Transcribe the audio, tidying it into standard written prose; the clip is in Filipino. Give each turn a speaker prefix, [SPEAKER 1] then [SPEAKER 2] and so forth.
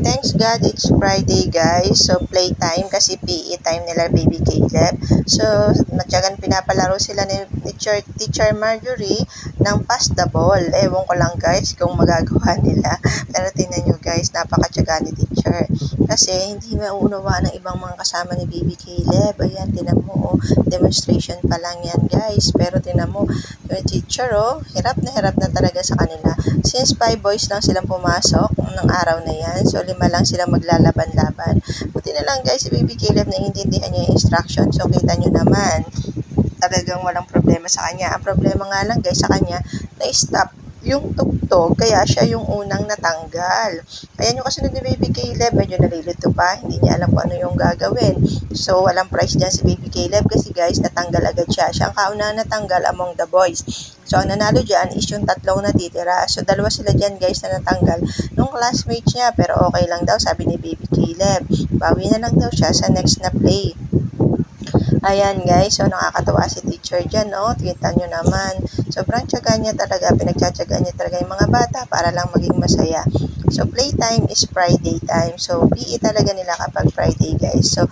[SPEAKER 1] Thanks God, it's Friday guys. So playtime kasi PE time nila baby Caleb. So matyagan pinapalaro sila ni teacher Marjorie ng pass the ball. Ewan ko lang guys kung magagawa nila. Pero tingnan nyo guys, napakatyaga ni teacher. Kasi hindi mauunawa ng ibang mga kasama ni baby Caleb. Ayan, tinan mo oh, demonstration pa lang yan guys. Pero tinan mo, yung teacher oh, hirap na talaga sa kanila. Since 5 boys lang silang pumasok ng araw na yan, so 5 lang silang maglalaban-laban. Buti na lang guys, si baby Caleb naiintindihan niya yung instruction. So kita nyo naman, talagang walang problema sa kanya. Ang problema nga lang guys sa kanya, na-stop yung tugtog, kaya siya yung unang natanggal. Ayan yung kasunod ni baby Caleb, medyo nalilito pa, hindi niya alam kung ano yung gagawin. So walang prize dyan si baby Caleb kasi guys, natanggal agad siya. Siya ang kaunang natanggal among the boys. So ang nanalo dyan is yung tatlong natitira. So dalawa sila dyan guys na natanggal nung classmates niya, pero okay lang daw sabi ni baby Caleb. Bawi na lang daw siya sa next na play. Ayan guys, so nakakatawa si teacher dyan, no? Kita nyo naman, sobrang tiyaga niya talaga, pinagtsatsagaan niya talaga yung mga bata para lang maging masaya. So playtime is Friday time, so PE talaga nila kapag Friday guys. So